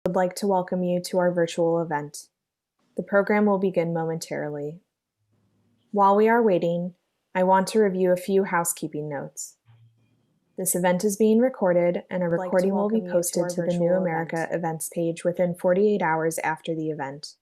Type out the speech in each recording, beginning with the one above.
would like to welcome you to our virtual event. The program will begin momentarily. While we are waiting, I want to review a few housekeeping notes. This event is being recorded, and a recording will be posted to the New America events page within 48 hours after the event.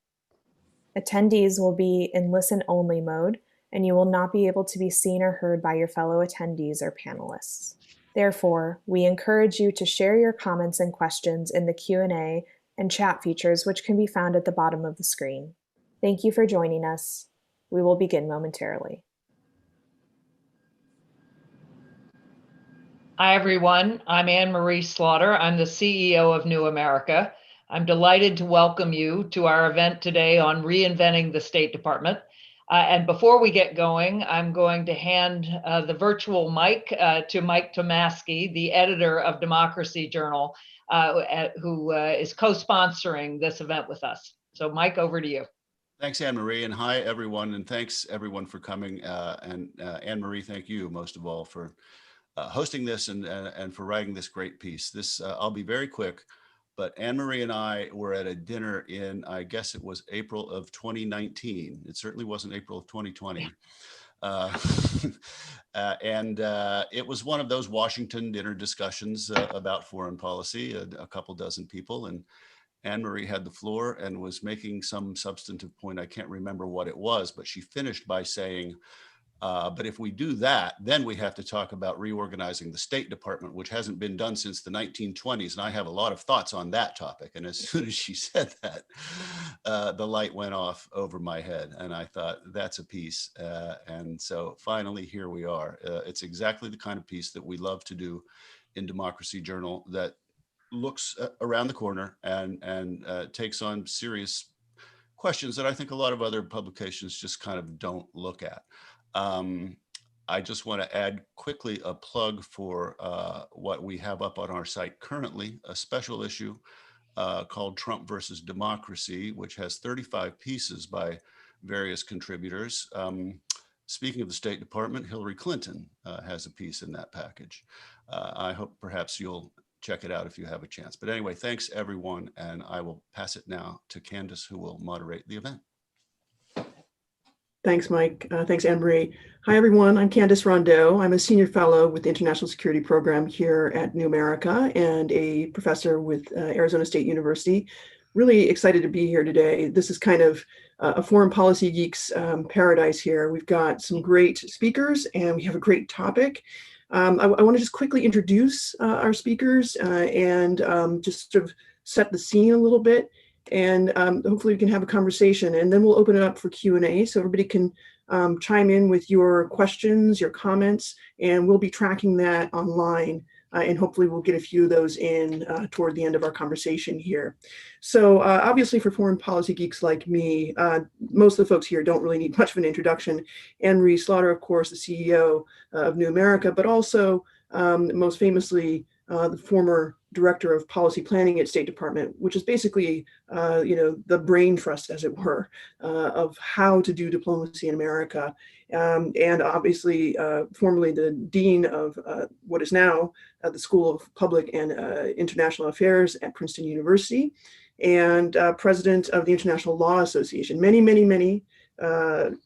Attendees will be in listen-only mode, and you will not be able to be seen or heard by your fellow attendees or panelists. Therefore, we encourage you to share your comments and questions in the Q&A and chat features, which can be found at the bottom of the screen. Thank you for joining us. We will begin momentarily. Hi, everyone. I'm Anne Marie Slaughter. I'm the CEO of New America. I'm delighted to welcome you to our event today on reinventing the State Department. And before we get going, I'm going to hand the virtual mic to Mike Tomasky, the editor of Democracy Journal, who is co-sponsoring this event with us. So Mike, over to you. Thanks, Anne Marie, and hi, everyone. And thanks, everyone, for coming. Anne Marie, thank you most of all for hosting this and for writing this great piece. I'll be very quick, but Anne Marie and I were at a dinner in, I guess it was April of 2019. It certainly wasn't April of 2020. It was one of those Washington dinner discussions about foreign policy, a couple dozen people, and Anne Marie had the floor and was making some substantive point. I can't remember what it was, but she finished by saying, but if we do that, then we have to talk about reorganizing the State Department, which hasn't been done since the 1920s. And I have a lot of thoughts on that topic. And as soon as she said that, the light went off over my head. And I thought, that's a piece. And so finally, here we are. It's exactly the kind of piece that we love to do in Democracy Journal, that looks around the corner and takes on serious questions that I think a lot of other publications just kind of don't look at. I just want to add quickly a plug for what we have up on our site currently, a special issue called Trump versus Democracy, which has 35 pieces by various contributors. Speaking of the State Department, Hillary Clinton has a piece in that package. I hope perhaps you'll check it out if you have a chance. But anyway, thanks everyone, and I will pass it now to Candace, who will moderate the event. Thanks, Mike. Thanks, Anne Marie. Hi, everyone. I'm Candace Rondeau. I'm a senior fellow with the International Security Program here at New America and a professor with Arizona State University. Really excited to be here today. This is kind of a foreign policy geeks paradise here. We've got some great speakers and we have a great topic. I want to just quickly introduce our speakers and just sort of set the scene a little bit. And hopefully we can have a conversation, and then we'll open it up for Q&A so everybody can chime in with your questions, your comments, and we'll be tracking that online, and hopefully we'll get a few of those in toward the end of our conversation here. So obviously for foreign policy geeks like me, most of the folks here don't really need much of an introduction. Anne Marie Slaughter, of course, the CEO of New America, but also most famously the former director of policy planning at State Department, which is basically, the brain trust, as it were, of how to do diplomacy in America. And obviously, formerly the dean of what is now the School of Public and International Affairs at Princeton University, and president of the International Law Association. Many, many, many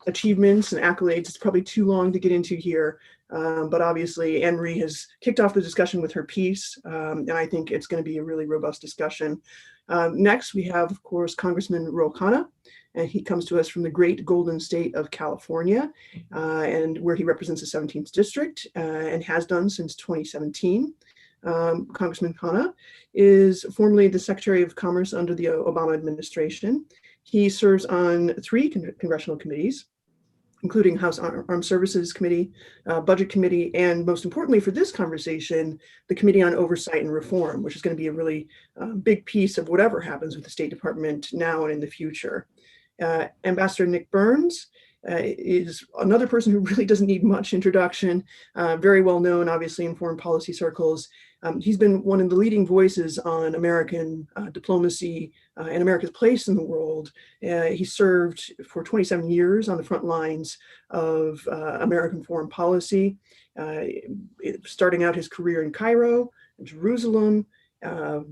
achievements and accolades. It's probably too long to get into here. But obviously, Anne Marie has kicked off the discussion with her piece, and I think it's going to be a really robust discussion. Next, we have, of course, Congressman Khanna, and he comes to us from the great Golden State of California, and where he represents the 17th District and has done since 2017. Congressman Khanna is formerly the Secretary of Commerce under the Obama administration. He serves on 3 congressional committees, including House Armed Services Committee, Budget Committee, and most importantly for this conversation, the Committee on Oversight and Reform, which is going to be a really big piece of whatever happens with the State Department now and in the future. Ambassador Nick Burns is another person who really doesn't need much introduction, very well known, obviously, in foreign policy circles. He's been one of the leading voices on American diplomacy and America's place in the world. He served for 27 years on the front lines of American foreign policy, starting out his career in Cairo, Jerusalem, a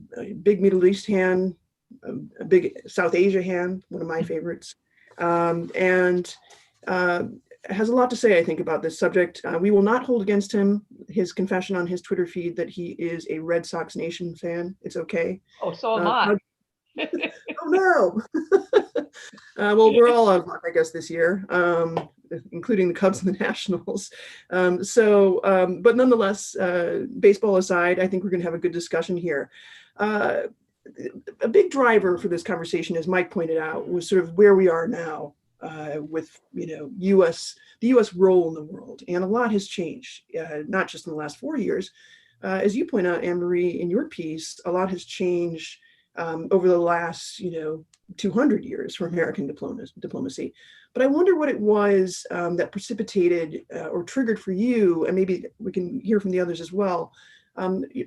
big Middle East hand, a big South Asia hand, one of my favorites, and has a lot to say, I think, about this subject. We will not hold against him his confession on his Twitter feed that he is a Red Sox Nation fan. It's okay. Oh, so am I. Oh no. Well, we're all out of luck, I guess, this year, including the Cubs and the Nationals. But nonetheless, baseball aside, I think we're going to have a good discussion here. A big driver for this conversation, as Mike pointed out, was sort of where we are now with the U.S. role in the world, and a lot has changed, not just in the last 4 years. As you point out, Anne-Marie, in your piece, a lot has changed over the last 200 years for American diplomacy. But I wonder what it was that precipitated or triggered for you, and maybe we can hear from the others as well.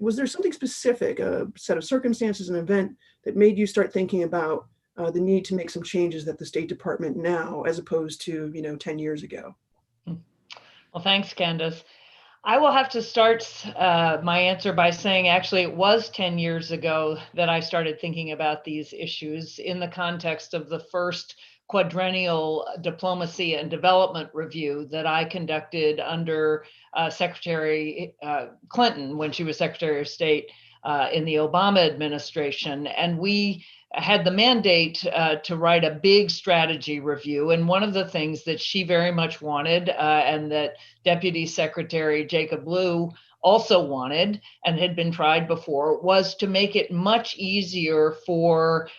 Was there something specific, a set of circumstances, an event that made you start thinking about the need to make some changes at the State Department now, as opposed to 10 years ago? Well, thanks, Candace. I will have to start my answer by saying, actually, it was 10 years ago that I started thinking about these issues in the context of the first quadrennial diplomacy and development review that I conducted under Secretary Clinton when she was Secretary of State in the Obama administration. And we had the mandate to write a big strategy review. And one of the things that she very much wanted and that Deputy Secretary Jacob Lew also wanted and had been tried before was to make it much easier for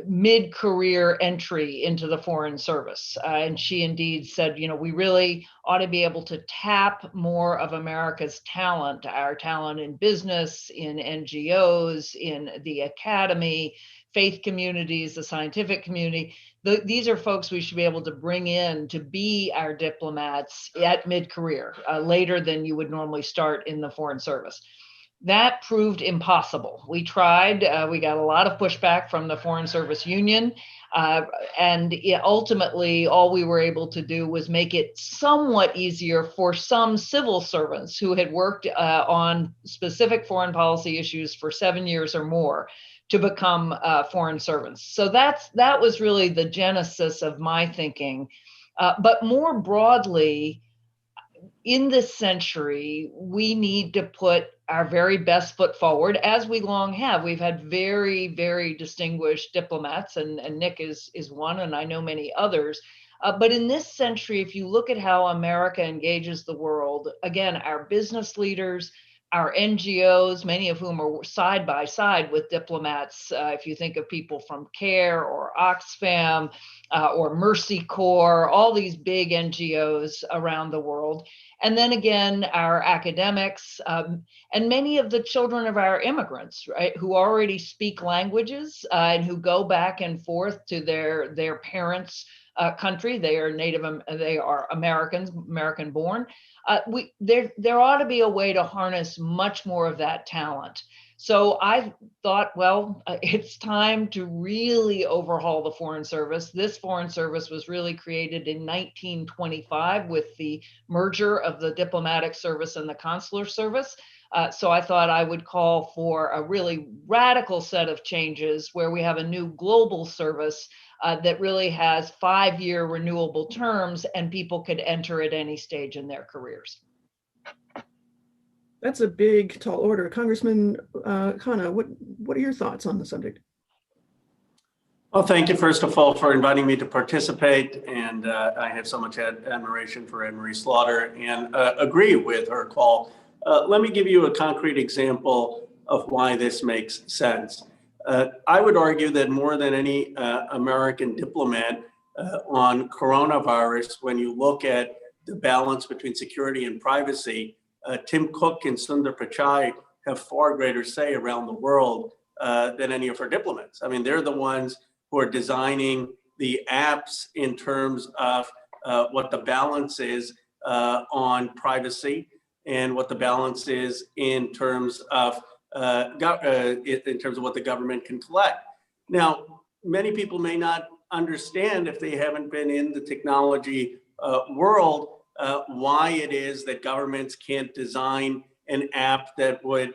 mid-career entry into the Foreign Service. And she indeed said, we really ought to be able to tap more of America's talent, our talent in business, in NGOs, in the academy, faith communities, the scientific community. These are folks we should be able to bring in to be our diplomats at mid-career, later than you would normally start in the Foreign Service. That proved impossible. We tried, we got a lot of pushback from the Foreign Service Union, and ultimately all we were able to do was make it somewhat easier for some civil servants who had worked on specific foreign policy issues for 7 years or more to become foreign servants. So that was really the genesis of my thinking. But more broadly, in this century, we need to put our very best foot forward, as we long have. We've had very, very distinguished diplomats, and Nick is one, and I know many others. But in this century, if you look at how America engages the world, again, our business leaders, our NGOs, many of whom are side by side with diplomats, if you think of people from CARE or Oxfam or Mercy Corps, all these big NGOs around the world. And then again, our academics and many of the children of our immigrants, right, who already speak languages and who go back and forth to their parents' country. They are Americans, American born. There ought to be a way to harness much more of that talent. So I thought, well, it's time to really overhaul the Foreign Service. This Foreign Service was really created in 1925 with the merger of the diplomatic service and the consular service. So I thought I would call for a really radical set of changes where we have a new global service that really has 5-year renewable terms, and people could enter at any stage in their careers. That's a big, tall order. Congressman Khanna, what are your thoughts on the subject? Well, thank you, first of all, for inviting me to participate. And I have so much admiration for Anne-Marie Slaughter and agree with her call. Let me give you a concrete example of why this makes sense. I would argue that more than any American diplomat on coronavirus, when you look at the balance between security and privacy, Tim Cook and Sundar Pichai have far greater say around the world than any of our diplomats. I mean, they're the ones who are designing the apps in terms of what the balance is on privacy and what the balance is in terms of what the government can collect. Now, many people may not understand, if they haven't been in the technology world, why it is that governments can't design an app that would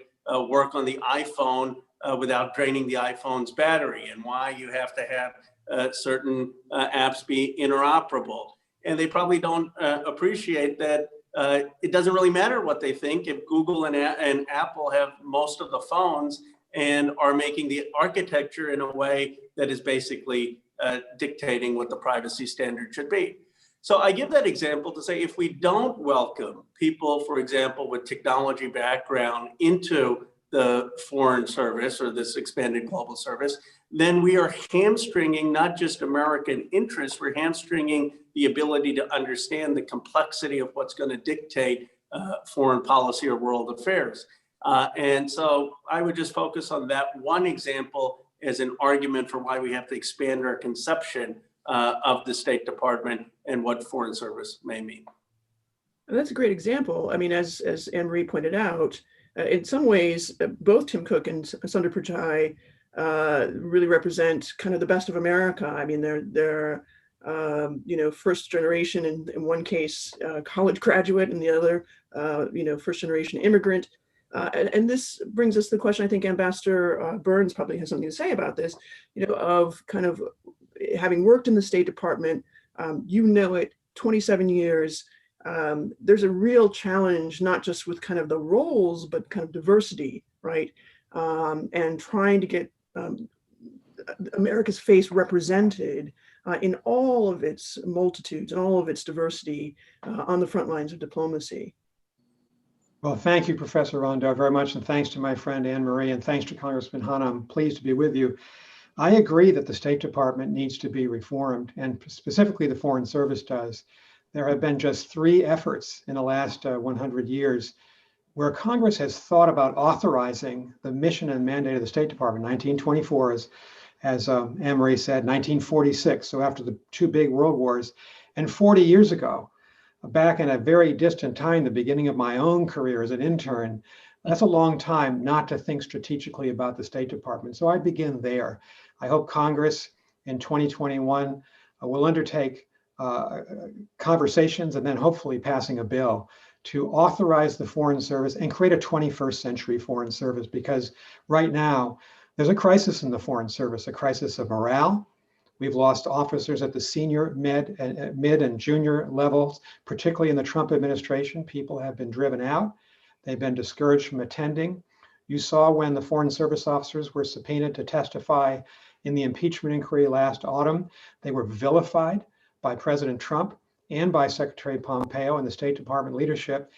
work on the iPhone without draining the iPhone's battery, and why you have to have certain apps be interoperable. And they probably don't appreciate that it doesn't really matter what they think if Google and Apple have most of the phones and are making the architecture in a way that is basically dictating what the privacy standard should be. So I give that example to say, if we don't welcome people, for example, with technology background into the Foreign Service or this expanded global service, then we are hamstringing not just American interests, we're hamstringing the ability to understand the complexity of what's going to dictate foreign policy or world affairs. And so I would just focus on that one example as an argument for why we have to expand our conception of the State Department and what Foreign Service may mean. And that's a great example. I mean, as Anne-Marie pointed out, in some ways, both Tim Cook and Sundar Pichai really represent kind of the best of America. I mean, they're first generation, in one case, college graduate, and the other, first generation immigrant. And this brings us to the question, I think Ambassador Burns probably has something to say about this, of kind of having worked in the State Department, it, 27 years, there's a real challenge, not just with kind of the roles, but kind of diversity, right? And trying to get America's face represented in all of its multitudes and all of its diversity on the front lines of diplomacy. Well, thank you, Professor Rondeau, very much. And thanks to my friend Anne-Marie, and thanks to Congressman Khanna. I'm pleased to be with you. I agree that the State Department needs to be reformed, and specifically the Foreign Service does. There have been just 3 efforts in the last 100 years where Congress has thought about authorizing the mission and mandate of the State Department. 1924, as Anne-Marie said, 1946, so after the 2 big world wars, and 40 years ago, back in a very distant time, the beginning of my own career as an intern. That's a long time not to think strategically about the State Department. So I begin there. I hope Congress in 2021 will undertake conversations and then hopefully passing a bill to authorize the Foreign Service and create a 21st century Foreign Service, because right now there's a crisis in the Foreign Service, a crisis of morale. We've lost officers at the senior, mid and junior levels, particularly in the Trump administration. People have been driven out. They've been discouraged from attending. You saw when the Foreign Service officers were subpoenaed to testify in the impeachment inquiry last autumn, they were vilified by President Trump and by Secretary Pompeo and the State Department leadership.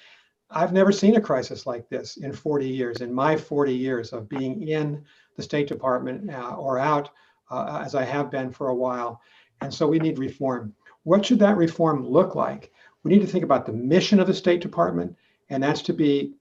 I've never seen a crisis like this in 40 years, in my 40 years of being in the State Department or out, as I have been for a while. And so we need reform. What should that reform look like? We need to think about the mission of the State Department, and that's to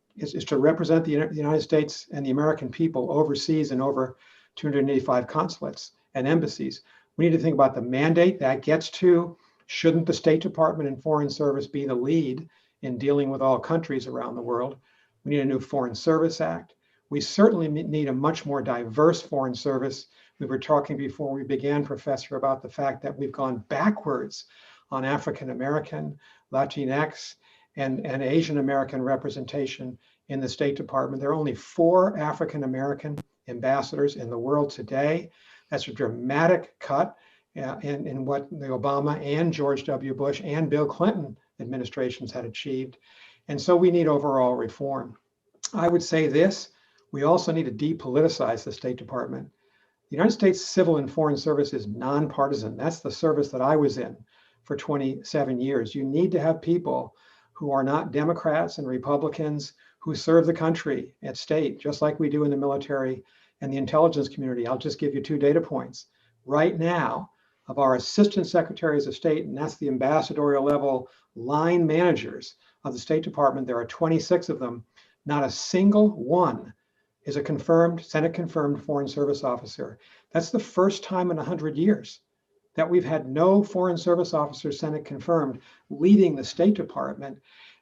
represent the United States and the American people overseas in over 285 consulates and embassies. We need to think about the mandate that gets to, shouldn't the State Department and Foreign Service be the lead in dealing with all countries around the world? We need a new Foreign Service Act. We certainly need a much more diverse Foreign Service. We were talking before we began, Professor, about the fact that we've gone backwards on African American, Latinx, and Asian American representation in the State Department. There are only 4 African American ambassadors in the world today. That's a dramatic cut in what the Obama and George W. Bush and Bill Clinton administrations had achieved. And so we need overall reform. I would say this, we also need to depoliticize the State Department. The United States Civil and Foreign Service is nonpartisan. That's the service that I was in for 27 years. You need to have people who are not Democrats and Republicans who serve the country at state, just like we do in the military and the intelligence community. I'll just give you 2 data points. Right now, of our assistant secretaries of state, and that's the ambassadorial level line managers of the State Department, there are 26 of them. Not a single one is a confirmed, Senate confirmed Foreign Service officer. That's the first time in 100 years that we've had no Foreign Service officer, Senate confirmed, leading the State Department.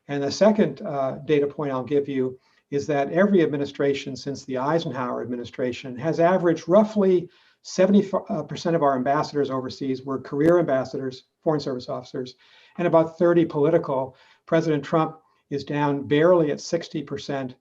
And the second data point I'll give you is that every administration since the Eisenhower administration has averaged roughly 70% of our ambassadors overseas were career ambassadors, Foreign Service officers, and about 30 political. President Trump is down barely at 60%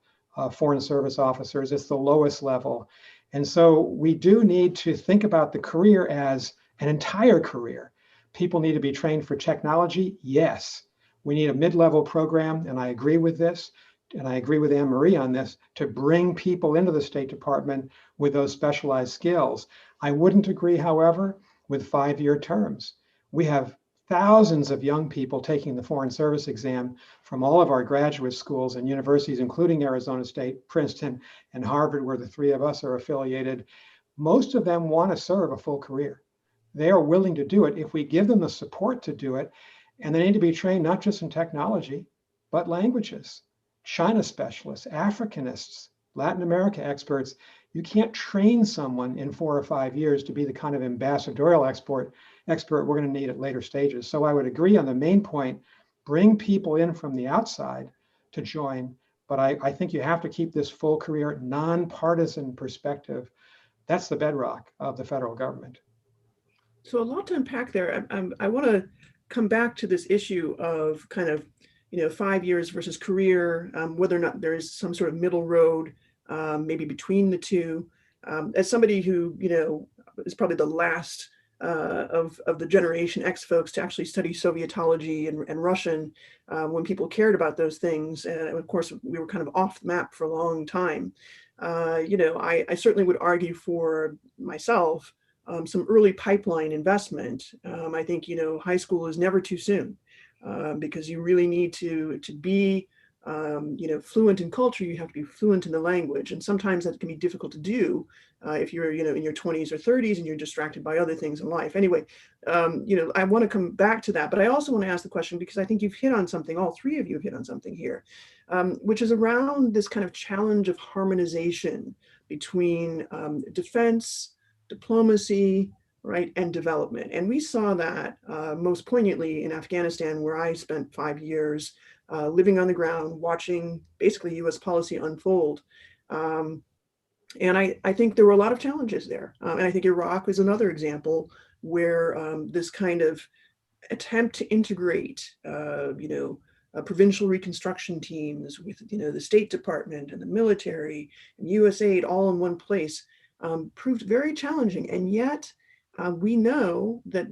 Foreign Service officers. It's the lowest level. And so we do need to think about the career as an entire career. People need to be trained for technology. Yes. We need a mid-level program, and I agree with this, and I agree with Anne Marie on this, to bring people into the State Department with those specialized skills. I wouldn't agree, however, with 5-year terms. We have thousands of young people taking the Foreign Service exam from all of our graduate schools and universities, including Arizona State, Princeton, and Harvard, where the three of us are affiliated. Most of them want to serve a full career. They are willing to do it if we give them the support to do it. And they need to be trained not just in technology, but languages, China specialists, Africanists, Latin America experts. You can't train someone in 4 or 5 years to be the kind of ambassadorial expert we're going to need at later stages. So I would agree on the main point, bring people in from the outside to join, but I think you have to keep this full career, nonpartisan perspective. That's the bedrock of the federal government. So a lot to unpack there. I want to come back to this issue of kind of, 5 years versus career, whether or not there is some sort of middle road, maybe between the two. As somebody who, is probably the last of the Generation X folks to actually study Sovietology and Russian, when people cared about those things. And of course, we were kind of off the map for a long time. I certainly would argue for myself some early pipeline investment. I think, high school is never too soon because you really need to be, fluent in culture. You have to be fluent in the language. And sometimes that can be difficult to do if you're, in your 20s or 30s and you're distracted by other things in life. Anyway, I want to come back to that, but I also want to ask the question because I think you've hit on something, all three of you have hit on something here, which is around this kind of challenge of harmonization between defense, diplomacy, right, and development. And we saw that most poignantly in Afghanistan, where I spent 5 years living on the ground, watching basically US policy unfold. And I think there were a lot of challenges there. And I think Iraq is another example where this kind of attempt to integrate, provincial reconstruction teams with, the State Department and the military and USAID all in one place proved very challenging. And yet we know that,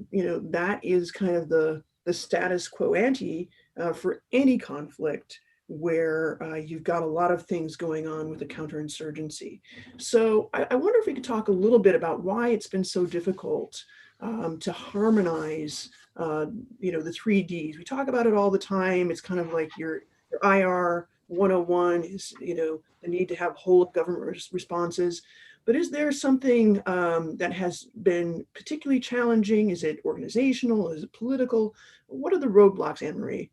that is kind of the status quo ante for any conflict where you've got a lot of things going on with the counterinsurgency. So I wonder if we could talk a little bit about why it's been so difficult to harmonize, the 3Ds. We talk about it all the time. It's kind of like your IR 101 is, the need to have whole of government responses. But is there something that has been particularly challenging? Is it organizational? Is it political? What are the roadblocks, Anne Marie?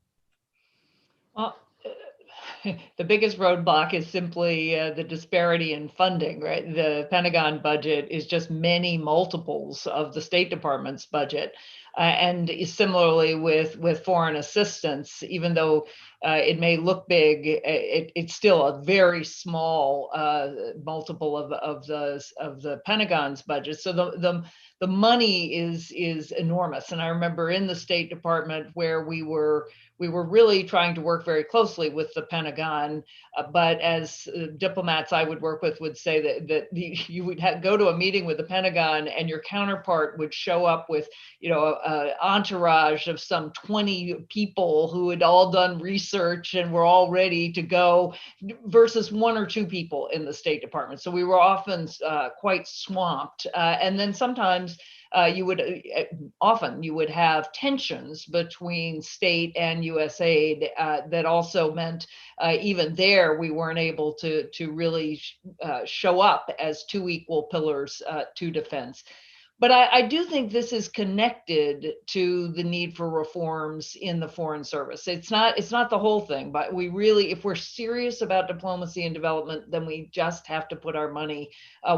Well, the biggest roadblock is simply the disparity in funding, right? The Pentagon budget is just many multiples of the State Department's budget. And similarly with foreign assistance, even though it may look big, it's still a very small multiple of the Pentagon's budget. So the money is enormous. And I remember in the State Department where we were really trying to work very closely with the Pentagon, but as diplomats I would work with would say that you would go to a meeting with the Pentagon and your counterpart would show up with, entourage of some 20 people who had all done research and were all ready to go versus 1 or 2 people in the State Department. So we were often quite swamped. And then sometimes you would have tensions between state and USAID that also meant even there we weren't able to really show up as 2 equal pillars to defense. But I do think this is connected to the need for reforms in the Foreign Service. It's not the whole thing, but we really, if we're serious about diplomacy and development, then we just have to put our money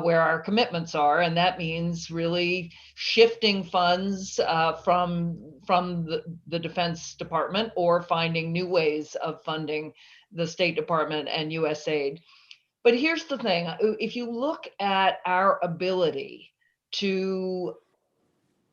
where our commitments are, and that means really shifting funds from the Defense Department or finding new ways of funding the State Department and USAID. But here's the thing: if you look at our ability to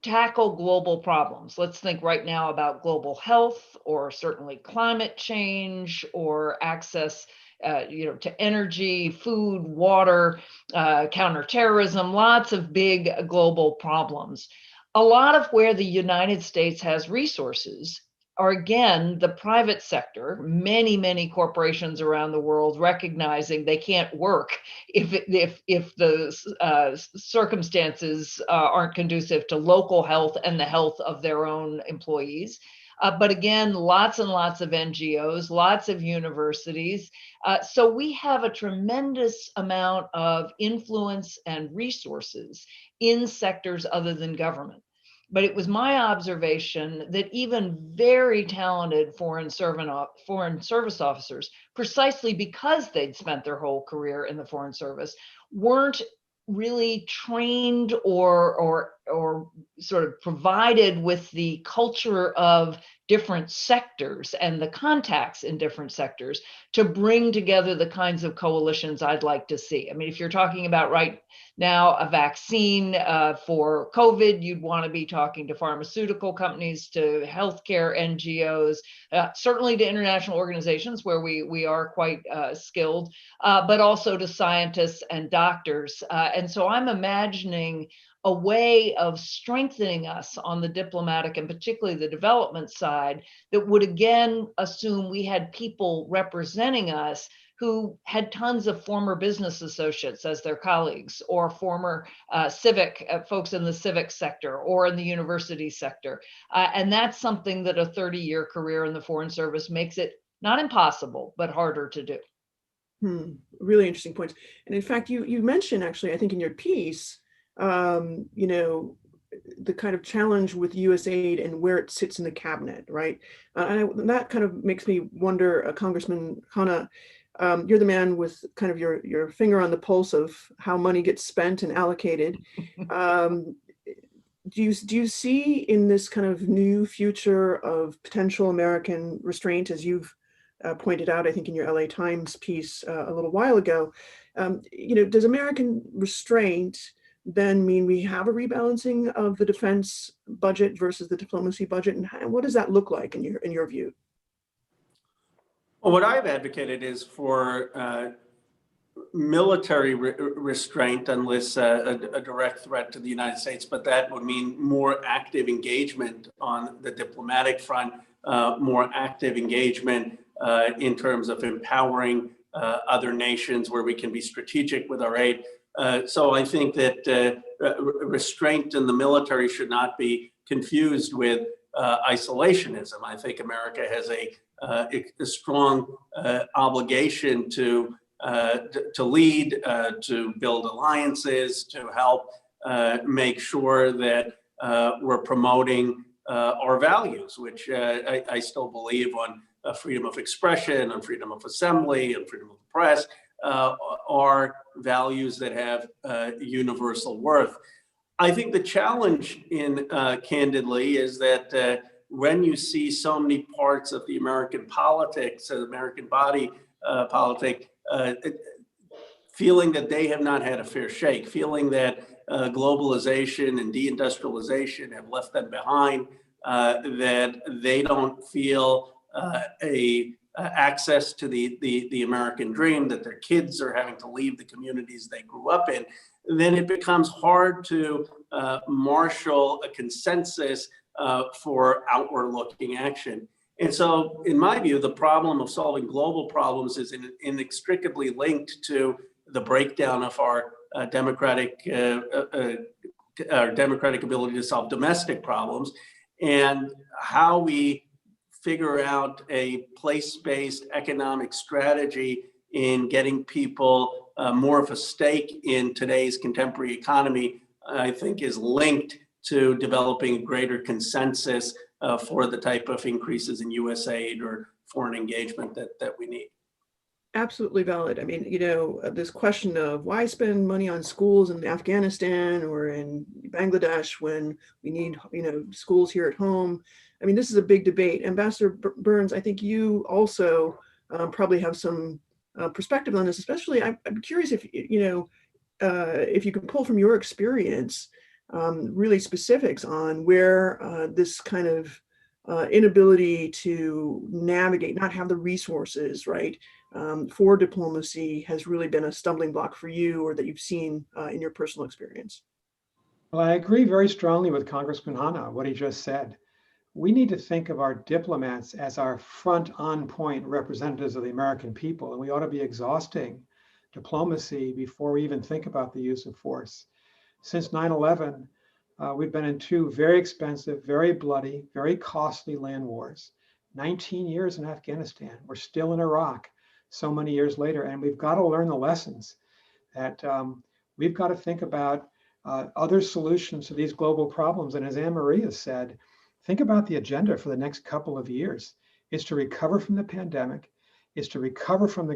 tackle global problems. Let's think right now about global health, or certainly climate change, or access to energy, food, water, counterterrorism, lots of big global problems. A lot of where the United States has resources are, again, the private sector, many corporations around the world recognizing they can't work if the circumstances aren't conducive to local health and the health of their own employees. But again, lots and lots of NGOs, lots of universities. So we have a tremendous amount of influence and resources in sectors other than government. But it was my observation that even very talented foreign service officers, precisely because they'd spent their whole career in the Foreign Service, weren't really trained or sort of provided with the culture of different sectors and the contacts in different sectors to bring together the kinds of coalitions I'd like to see. I mean, if you're talking about right now a vaccine for COVID, you'd want to be talking to pharmaceutical companies, to healthcare NGOs, certainly to international organizations where we are quite skilled, but also to scientists and doctors. And so I'm imagining a way of strengthening us on the diplomatic and particularly the development side that would again assume we had people representing us who had tons of former business associates as their colleagues, or former civic folks in the civic sector or in the university sector. And that's something that a 30-year career in the Foreign Service makes it not impossible, but harder to do. Really interesting points. And in fact, you mentioned actually, I think in your piece, the kind of challenge with USAID and where it sits in the cabinet, right? And that kind of makes me wonder, Congressman Khanna, you're the man with kind of your finger on the pulse of how money gets spent and allocated. Do you see in this kind of new future of potential American restraint, as you've pointed out, I think in your LA Times piece a little while ago, does American restraint then mean we have a rebalancing of the defense budget versus the diplomacy budget, and what does that look like in your view? Well, what I've advocated is for military restraint unless a direct threat to the United States, but that would mean more active engagement on the diplomatic front, more active engagement in terms of empowering other nations where we can be strategic with our aid. So I think that restraint in the military should not be confused with isolationism. I think America has a strong obligation to lead, to build alliances, to help make sure that we're promoting our values, which I still believe on freedom of expression, on freedom of assembly, and freedom of the press, are values that have universal worth. I think the challenge candidly, is that when you see so many parts of the American politics, the American body politic, feeling that they have not had a fair shake, feeling that globalization and deindustrialization have left them behind, that they don't feel access to the American dream, that their kids are having to leave the communities they grew up in, then it becomes hard to marshal a consensus for outward-looking action. And so, in my view, the problem of solving global problems is inextricably linked to the breakdown of our democratic ability to solve domestic problems, and how we figure out a place-based economic strategy in getting people more of a stake in today's contemporary economy, I think is linked to developing greater consensus for the type of increases in US aid or foreign engagement that we need. Absolutely valid. I mean, this question of why spend money on schools in Afghanistan or in Bangladesh when we need, schools here at home. I mean, this is a big debate. Ambassador Burns, I think you also probably have some perspective on this. Especially, I'm curious if if you can pull from your experience really specifics on where this kind of inability to navigate, not have the resources, right, for diplomacy has really been a stumbling block for you, or that you've seen in your personal experience? Well, I agree very strongly with Congressman Khanna, what he just said. We need to think of our diplomats as our front on point representatives of the American people, and we ought to be exhausting diplomacy before we even think about the use of force. Since 9/11, we've been in two very expensive, very bloody, very costly land wars. 19 years in Afghanistan. We're still in Iraq so many years later, and we've got to learn the lessons that we've got to think about other solutions to these global problems. And as Anne Marie has said, think about the agenda for the next couple of years. It's to recover from the pandemic, is to recover from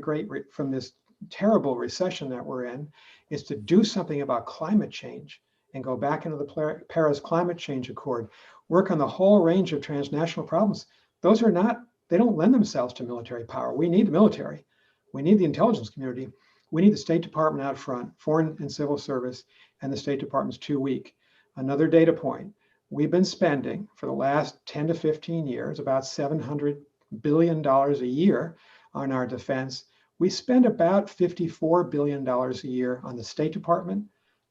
from this terrible recession that we're in, is to do something about climate change and go back into the Paris Climate Change Accord, work on the whole range of transnational problems. Those are not, they don't lend themselves to military power. We need the military. We need the intelligence community. We need the State Department out front, Foreign and Civil Service, and the State Department's too weak. Another data point. We've been spending for the last 10 to 15 years about $700 billion a year on our defense. We spend about $54 billion a year on the State Department,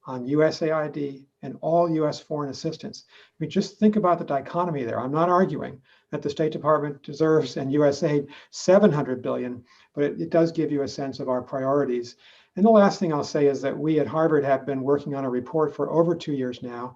on USAID, and all US foreign assistance. I mean, just think about the dichotomy there. I'm not arguing that the State Department deserves and USAID $700 billion, but it does give you a sense of our priorities. And the last thing I'll say is that we at Harvard have been working on a report for over 2 years now.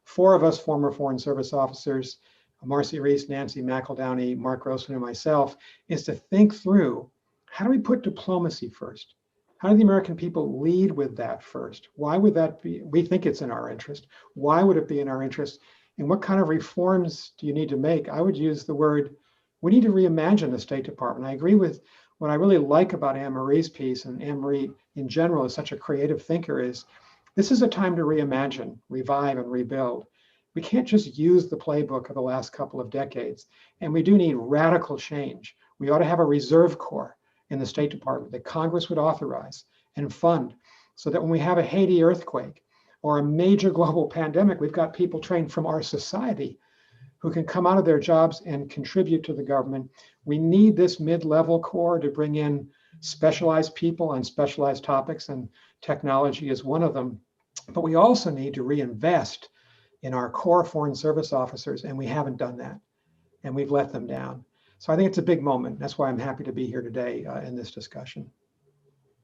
4 of us former Foreign Service officers, Marcy Reese, Nancy McEldowney, Mark Grossman, and myself, is to think through, how do we put diplomacy first? How do the American people lead with that first? Why would that be? We think it's in our interest. Why would it be in our interest? And what kind of reforms do you need to make? I would use the word, we need to reimagine the State Department. I agree with what I really like about Anne Marie's piece, and Anne Marie in general is such a creative thinker, is this is a time to reimagine, revive, and rebuild. We can't just use the playbook of the last couple of decades, and we do need radical change. We ought to have a reserve corps in the State Department that Congress would authorize and fund, so that when we have a Haiti earthquake or a major global pandemic, we've got people trained from our society who can come out of their jobs and contribute to the government. We need this mid-level corps to bring in specialized people on specialized topics, and technology is one of them. But we also need to reinvest in our core Foreign Service officers, and we haven't done that, and we've let them down. So I think it's a big moment. That's why I'm happy to be here today in this discussion.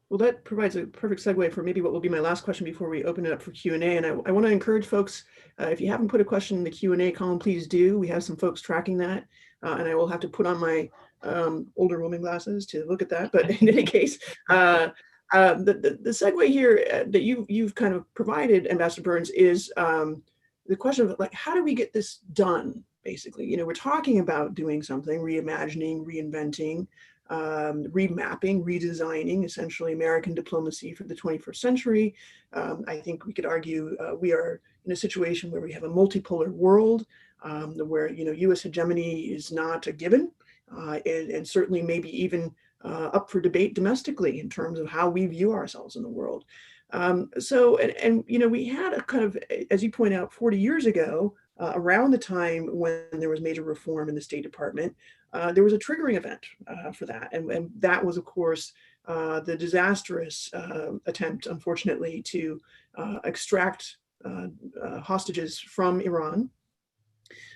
Well, that provides a perfect segue for maybe what will be my last question before we open it up for Q&A. And I want to encourage folks, if you haven't put a question in the Q&A column, please do. We have some folks tracking that, and I will have to put on my older woman glasses to look at that. But in any case, the segue here that you've kind of provided, Ambassador Burns, is the question of, like, how do we get this done? Basically, you know, we're talking about doing something, reimagining, reinventing, remapping, redesigning, essentially American diplomacy for the 21st century. I think we could argue we are in a situation where we have a multipolar world, where, you know, U.S. hegemony is not a given, and certainly maybe even up for debate domestically in terms of how we view ourselves in the world. So, you know, we had a kind of, as you point out, 40 years ago, around the time when there was major reform in the State Department, there was a triggering event for that. And that was, of course, the disastrous attempt, unfortunately, to extract hostages from Iran.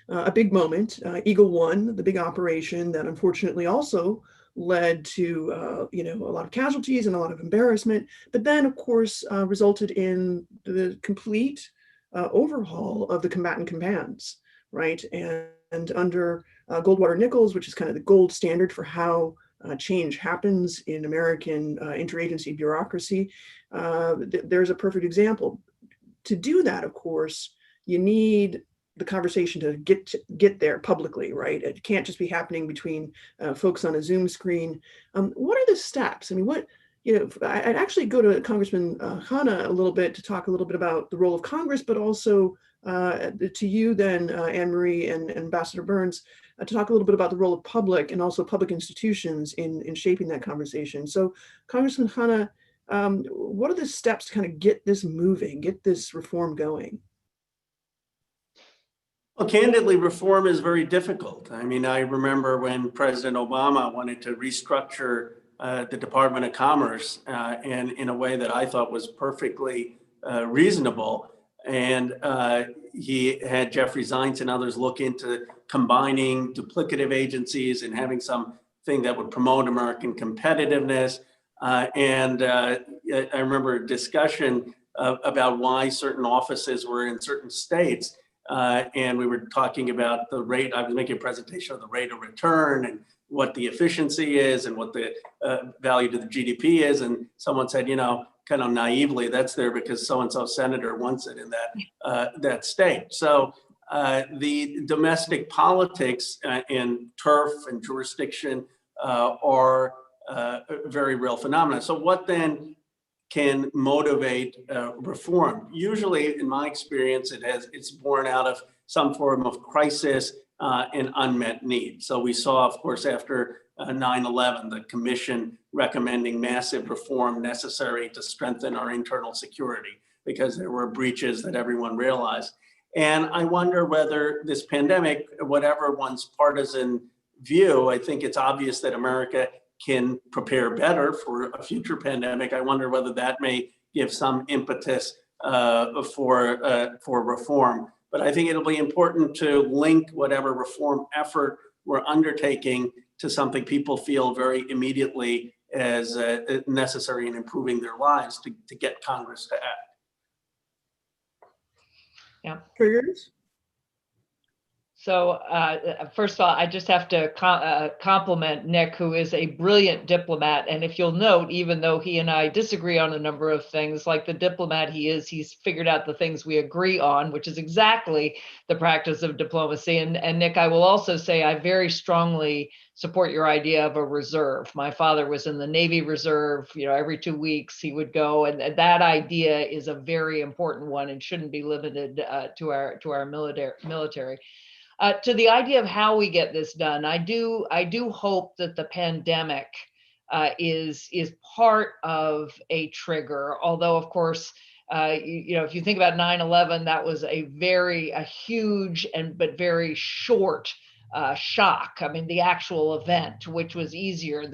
A big moment, Eagle One, the big operation that unfortunately also led to you know, a lot of casualties and a lot of embarrassment, but then, of course, resulted in the complete overhaul of the combatant commands, right? And under Goldwater Nichols, which is kind of the gold standard for how change happens in American interagency bureaucracy, there's a perfect example. To do that, of course, you need the conversation to get there publicly, right? It can't just be happening between folks on a Zoom screen. What are the steps? I mean, what, you know, I'd actually go to Congressman Khanna a little bit to talk a little bit about the role of Congress, but also to you then, Anne Marie and Ambassador Burns, to talk a little bit about the role of public and also public institutions in shaping that conversation. So Congressman Khanna, what are the steps to kind of get this moving, get this reform going? Well, candidly, reform is very difficult. I mean, I remember when President Obama wanted to restructure the Department of Commerce and in a way that I thought was perfectly reasonable. And he had Jeffrey Zients and others look into combining duplicative agencies and having something that would promote American competitiveness. I remember a discussion about why certain offices were in certain states. And we were talking about the rate. I was making a presentation of the rate of return and what the efficiency is and what the value to the GDP is. And someone said, you know, kind of naively, that's there because so-and-so senator wants it in that state. So the domestic politics and turf and jurisdiction are very real phenomena. So what then can motivate reform? Usually, in my experience, it's born out of some form of crisis and unmet need. So we saw, of course, after 9/11, the commission recommending massive reform necessary to strengthen our internal security because there were breaches that everyone realized. And I wonder whether this pandemic, whatever one's partisan view, I think it's obvious that America can prepare better for a future pandemic. I wonder whether that may give some impetus for reform. But I think it'll be important to link whatever reform effort we're undertaking to something people feel very immediately as necessary in improving their lives to get Congress to act. Yeah. Triggers? So first of all, I just have to compliment Nick, who is a brilliant diplomat. And if you'll note, even though he and I disagree on a number of things, like the diplomat he is, he's figured out the things we agree on, which is exactly the practice of diplomacy. And Nick, I will also say I very strongly support your idea of a reserve. My father was in the Navy Reserve. You know, every 2 weeks he would go, and that idea is a very important one and shouldn't be limited to our military. To the idea of how we get this done, I do hope that the pandemic is part of a trigger. Although, of course, if you think about 9/11, that was a huge but very short shock. I mean, the actual event, which was easier.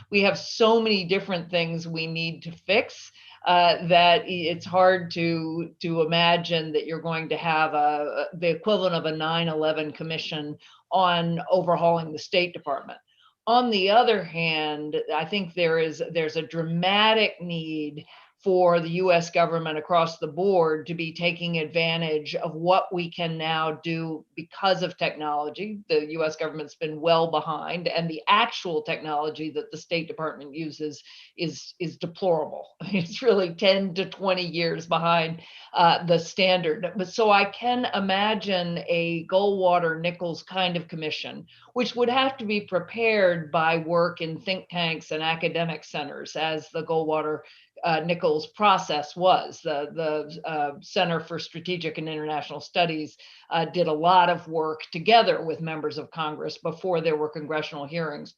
We have so many different things we need to fix. That it's hard to imagine that you're going to have the equivalent of a 9/11 commission on overhauling the State Department. On the other hand, I think there's a dramatic need for the US government across the board to be taking advantage of what we can now do because of technology. The US government's been well behind, and the actual technology that the State Department uses is deplorable. It's really 10 to 20 years behind the standard. But so I can imagine a Goldwater-Nichols kind of commission, which would have to be prepared by work in think tanks and academic centers, as the Goldwater-Nichols process was. The Center for Strategic and International Studies did a lot of work together with members of Congress before there were congressional hearings.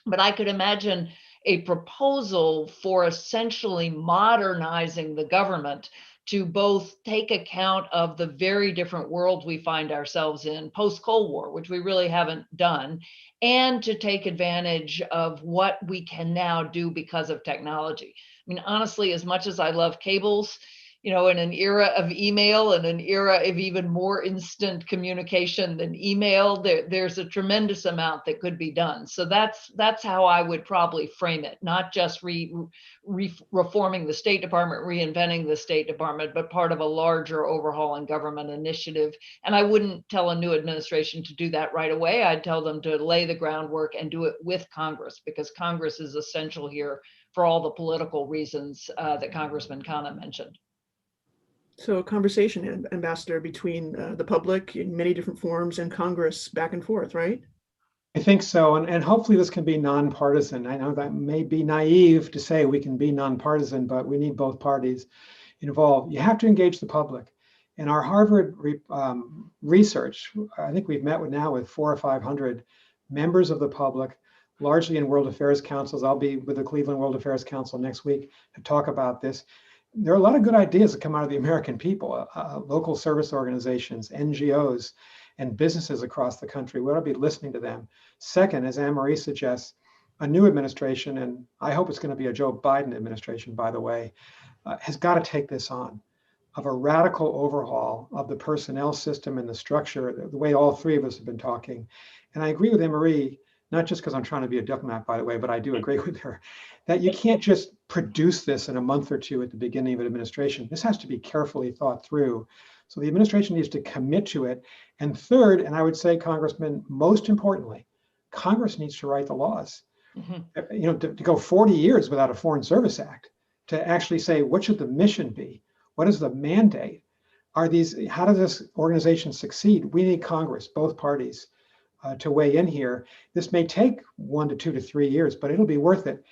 But I could imagine a proposal for essentially modernizing the government to both take account of the very different world we find ourselves in post-Cold War, which we really haven't done, and to take advantage of what we can now do because of technology. I mean, honestly, as much as I love cables, in an era of email and an era of even more instant communication than email, there's a tremendous amount that could be done. So that's how I would probably frame it, not just reforming the State Department, reinventing the State Department, but part of a larger overhaul and government initiative. And I wouldn't tell a new administration to do that right away. I'd tell them to lay the groundwork and do it with Congress, because Congress is essential here for all the political reasons that Congressman Khanna mentioned. So a conversation, Ambassador, between the public in many different forms and Congress back and forth, right? I think so. And hopefully this can be nonpartisan. I know that may be naive to say we can be nonpartisan, but we need both parties involved. You have to engage the public. In our Harvard research, I think we've met with 400 or 500 members of the public, largely in World Affairs Councils. I'll be with the Cleveland World Affairs Council next week to talk about this. there are a lot of good ideas that come out of the American people, local service organizations, NGOs, and businesses across the country. We ought to be listening to them. Second, as Anne-Marie suggests, a new administration, and I hope it's going to be a Joe Biden administration, by the way, has got to take this on, of a radical overhaul of the personnel system and the structure, the way all three of us have been talking. And I agree with Anne-Marie, not just because I'm trying to be a diplomat, by the way, but I do agree with her, that you can't just produce this in a month or two at the beginning of an administration. This has to be carefully thought through. So the administration needs to commit to it. And third, and I would say, Congressman, most importantly, Congress needs to write the laws. Mm-hmm. You know, to go 40 years without a Foreign Service Act, to actually say, what should the mission be? What is the mandate? How does this organization succeed? We need Congress, both parties, to weigh in here. This may take 1 to 2 to 3 years, but it'll be worth it.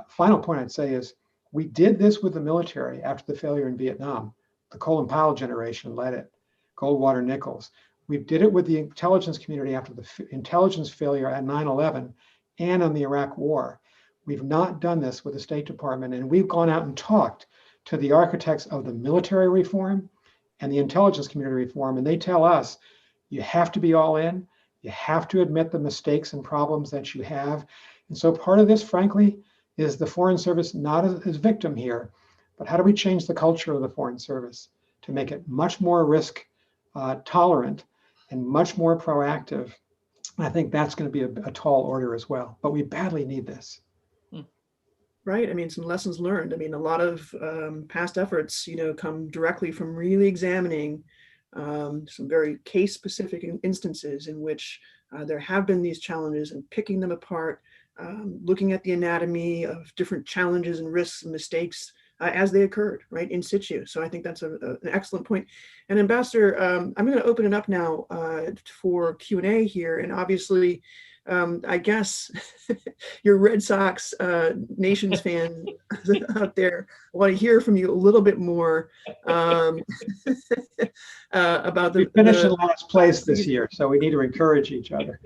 Final point I'd say is, we did this with the military after the failure in Vietnam. The Colin Powell generation led it, Goldwater Nichols. We did it with the intelligence community after the intelligence failure at 9/11 and on the Iraq War. We've not done this with the State Department, and we've gone out and talked to the architects of the military reform and the intelligence community reform, and they tell us, you have to be all in, you have to admit the mistakes and problems that you have. And so part of this, frankly, is the Foreign Service not as victim here, but how do we change the culture of the Foreign Service to make it much more risk tolerant and much more proactive? I think that's going to be a tall order as well, but we badly need this. Right. I mean, some lessons learned. I mean, a lot of past efforts, come directly from really examining some very case-specific instances in which there have been these challenges and picking them apart, looking at the anatomy of different challenges and risks and mistakes as they occurred, right, in situ. So I think that's an excellent point. And Ambassador, I'm going to open it up now for Q&A here. And obviously, I guess your Red Sox Nations fan out there, I want to hear from you a little bit more about we finished in last place this year, so we need to encourage each other.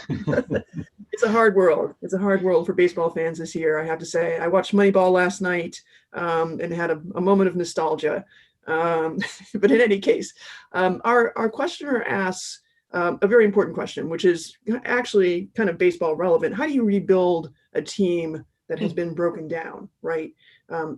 It's a hard world. It's a hard world for baseball fans this year, I have to say. I watched Moneyball last night and had a moment of nostalgia. But in any case, our questioner asks a very important question, which is actually kind of baseball relevant. How do you rebuild a team that has been broken down, right?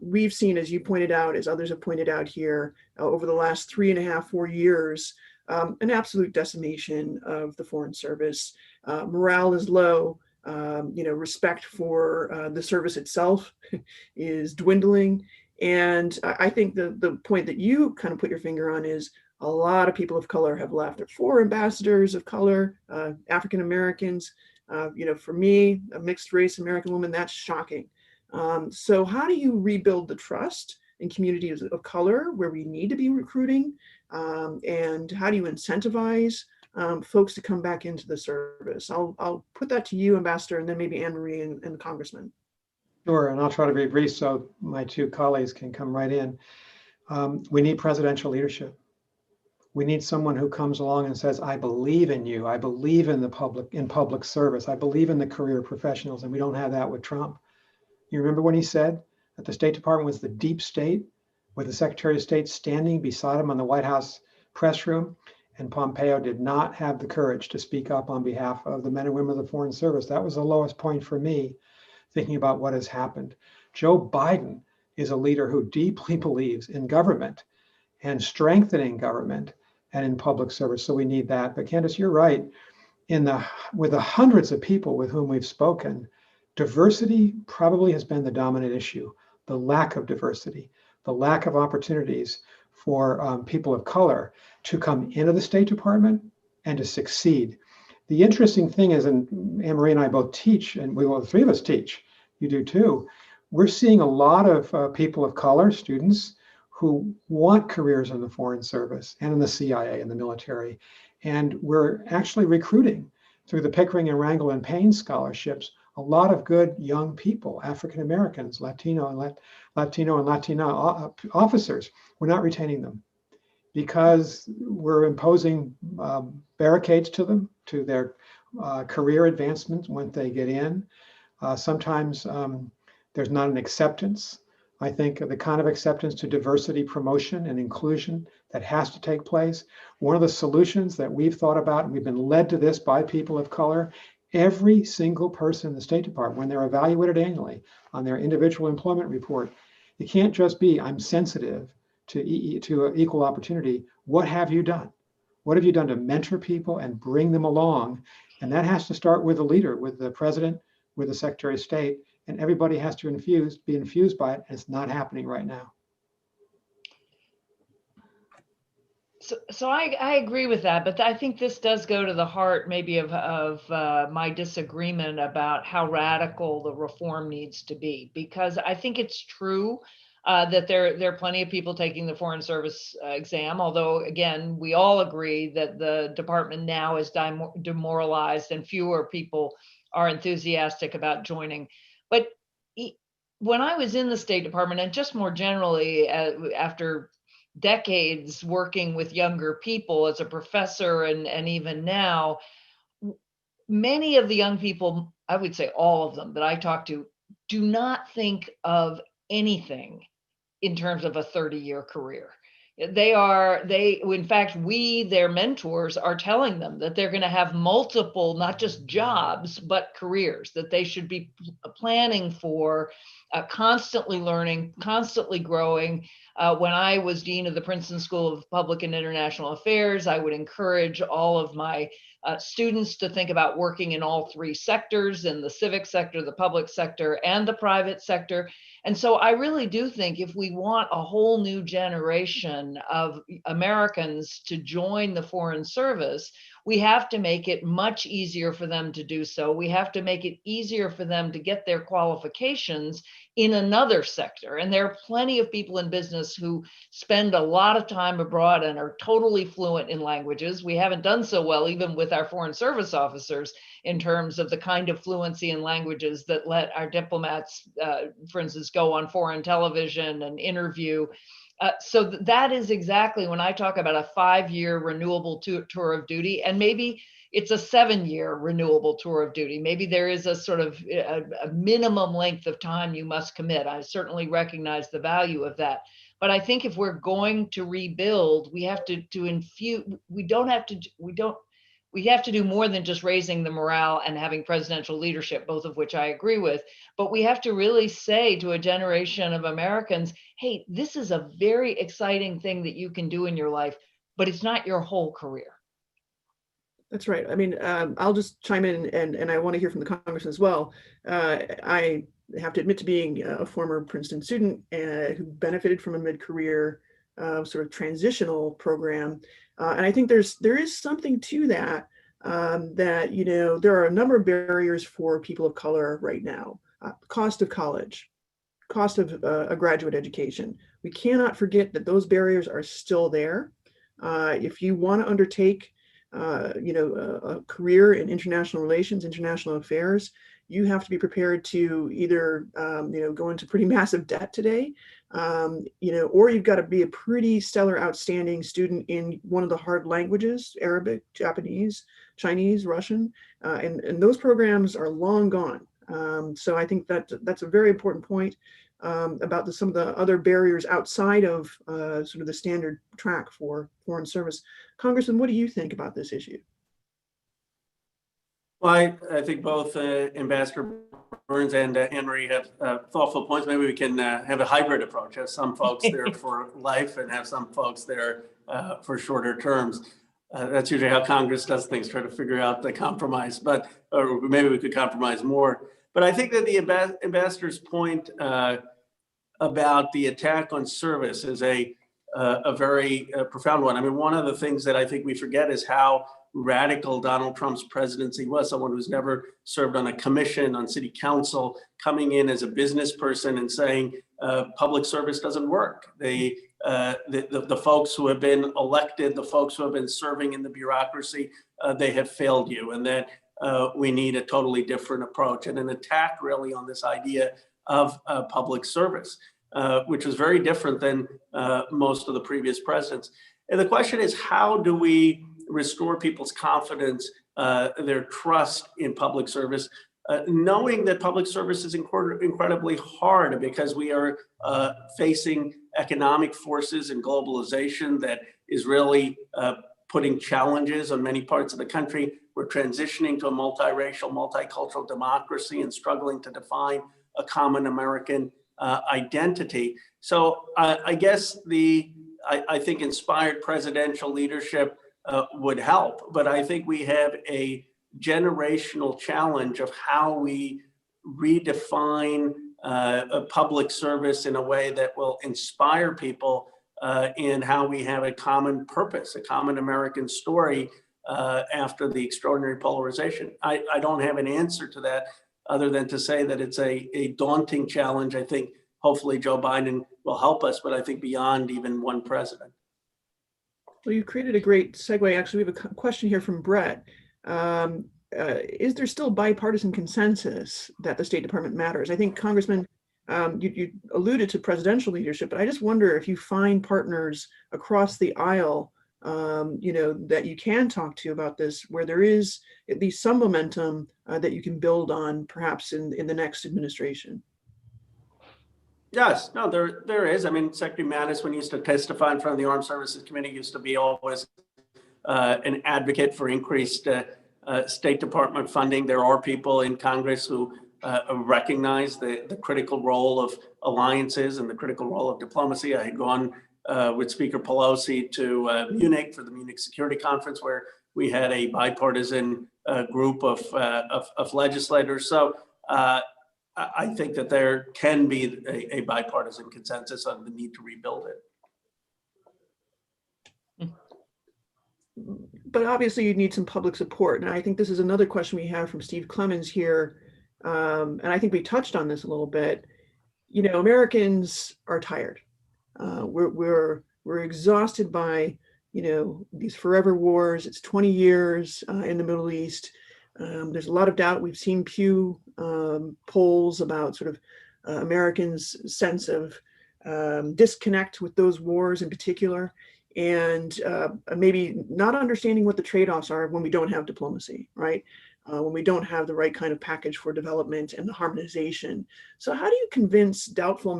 We've seen, as you pointed out, as others have pointed out here, over the last 3.5, 4 years, an absolute decimation of the Foreign Service. Morale is low. Respect for the service itself is dwindling. And I think the point that you kind of put your finger on is a lot of people of color have left. There are 4 ambassadors of color, African Americans. For me, a mixed race American woman, that's shocking. So how do you rebuild the trust in communities of color where we need to be recruiting? And how do you incentivize folks to come back into the service? I'll put that to you, Ambassador, and then maybe Anne-Marie and the Congressman. Sure, and I'll try to be brief so my 2 colleagues can come right in. We need presidential leadership. We need someone who comes along and says, I believe in you. I believe in public service. I believe in the career professionals. And we don't have that with Trump. You remember when he said that the State Department was the deep state, with the Secretary of State standing beside him on the White House press room, and Pompeo did not have the courage to speak up on behalf of the men and women of the Foreign Service. That was the lowest point for me, thinking about what has happened. Joe Biden is a leader who deeply believes in government and strengthening government and in public service. So we need that. But Candace, you're right. With the hundreds of people with whom we've spoken, diversity probably has been the dominant issue. The lack of diversity, the lack of opportunities for people of color to come into the State Department and to succeed. The interesting thing is, and Anne-Marie and I both teach, and the 3 of us teach, you do too, we're seeing a lot of people of color, students, who want careers in the Foreign Service and in the CIA and the military. And we're actually recruiting through the Pickering and Rangel and Payne scholarships a lot of good young people, African Americans, Latino and Latina officers. We're not retaining them because we're imposing barricades to them, to their career advancements when they get in. Sometimes there's not an acceptance I think the kind of acceptance to diversity promotion and inclusion that has to take place. One of the solutions that we've thought about, and we've been led to this by people of color, every single person in the State Department, when they're evaluated annually on their individual employment report, it can't just be, I'm sensitive to equal opportunity. What have you done? What have you done to mentor people and bring them along? And that has to start with the leader, with the president, with the Secretary of State, and everybody has to be infused by it. And it's not happening right now. So I agree with that, but I think this does go to the heart maybe of my disagreement about how radical the reform needs to be, because I think it's true that there are plenty of people taking the Foreign Service exam, although again, we all agree that the department now is demoralized and fewer people are enthusiastic about joining. But when I was in the State Department, and just more generally after decades working with younger people as a professor and even now, many of the young people, I would say all of them that I talk to, do not think of anything in terms of a 30-year career. In fact, their mentors, are telling them that they're going to have multiple, not just jobs, but careers, that they should be planning for, constantly learning, constantly growing. When I was dean of the Princeton School of Public and International Affairs, I would encourage all of my students to think about working in all three sectors, in the civic sector, the public sector, and the private sector. And so I really do think if we want a whole new generation of Americans to join the Foreign Service, we have to make it much easier for them to do so. We have to make it easier for them to get their qualifications in another sector. And there are plenty of people in business who spend a lot of time abroad and are totally fluent in languages. We haven't done so well, even with our Foreign Service officers, in terms of the kind of fluency in languages that let our diplomats, for instance, go on foreign television and interview. So that is exactly when I talk about a 5-year renewable tour of duty, and maybe it's a 7-year renewable tour of duty. Maybe there is a sort of a minimum length of time you must commit. I certainly recognize the value of that. But I think if we're going to rebuild, we have to infuse, we have to do more than just raising the morale and having presidential leadership, both of which I agree with. But we have to really say to a generation of Americans, hey, this is a very exciting thing that you can do in your life, but it's not your whole career. That's right. I mean, I'll just chime in, and I want to hear from the Congressman as well. I have to admit to being a former Princeton student who benefited from a mid-career sort of transitional program. And I think there is something to that, that, you know, there are a number of barriers for people of color right now. Cost of college, cost of a graduate education. We cannot forget that those barriers are still there. If you want to undertake a career in international relations, international affairs, you have to be prepared to either, go into pretty massive debt today, or you've got to be a pretty stellar, outstanding student in one of the hard languages, Arabic, Japanese, Chinese, Russian, and those programs are long gone. So I think that's a very important point about some of the other barriers outside of sort of the standard track for foreign service. Congressman, what do you think about this issue? Well, I think both Ambassador Burns and Anne-Marie have thoughtful points. Maybe we can have a hybrid approach, have some folks there for life and have some folks there for shorter terms. That's usually how Congress does things, try to figure out the compromise, or maybe we could compromise more. But I think that the ambassador's point about the attack on service is a very profound one. I mean, one of the things that I think we forget is how radical Donald Trump's presidency was. Someone who's never served on a commission, on city council, coming in as a business person and saying public service doesn't work. The folks who have been elected, the folks who have been serving in the bureaucracy, they have failed you, and that we need a totally different approach, and an attack really on this idea of public service, which was very different than most of the previous presidents. And the question is, how do we restore people's confidence, their trust in public service, knowing that public service is incredibly hard because we are facing economic forces and globalization that is really putting challenges on many parts of the country. We're transitioning to a multiracial, multicultural democracy and struggling to define a common American identity. So I guess I think inspired presidential leadership would help, but I think we have a generational challenge of how we redefine a public service in a way that will inspire people in how we have a common purpose, a common American story after the extraordinary polarization. I don't have an answer to that other than to say that it's a daunting challenge. I think hopefully Joe Biden will help us, but I think beyond even one president. Well, you created a great segue. Actually, we have a question here from Brett. Is there still bipartisan consensus that the State Department matters? I think, Congressman, you alluded to presidential leadership, but I just wonder if you find partners across the aisle, that you can talk to about this, where there is at least some momentum that you can build on, perhaps in the next administration. Yes, no, there is. I mean, Secretary Mattis, when he used to testify in front of the Armed Services Committee, used to be always an advocate for increased State Department funding. There are people in Congress who recognize the critical role of alliances and the critical role of diplomacy. I had gone with Speaker Pelosi to Munich for the Munich Security Conference, where we had a bipartisan group of legislators. So I think that there can be a bipartisan consensus on the need to rebuild it. But obviously you need some public support. And I think this is another question we have from Steve Clemens here. And I think we touched on this a little bit. Americans are tired. We're exhausted by, these forever wars. It's 20 years in the Middle East. There's a lot of doubt. We've seen Pew polls about sort of Americans' sense of disconnect with those wars in particular, and maybe not understanding what the trade-offs are when we don't have diplomacy, right? When we don't have the right kind of package for development and the harmonization. So how do you convince doubtful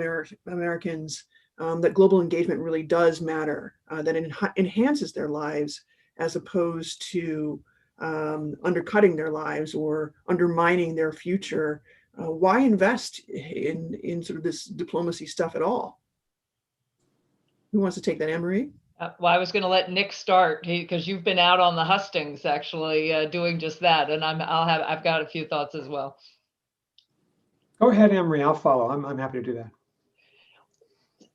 Americans that global engagement really does matter, that it enhances their lives as opposed to undercutting their lives or undermining their future? Why invest in sort of this diplomacy stuff at all? Who wants to take that, Anne-Marie? Well, I was going to let Nick start because you've been out on the hustings actually doing just that, and I've got a few thoughts as well. Go ahead, Anne-Marie. I'll follow. I'm happy to do that.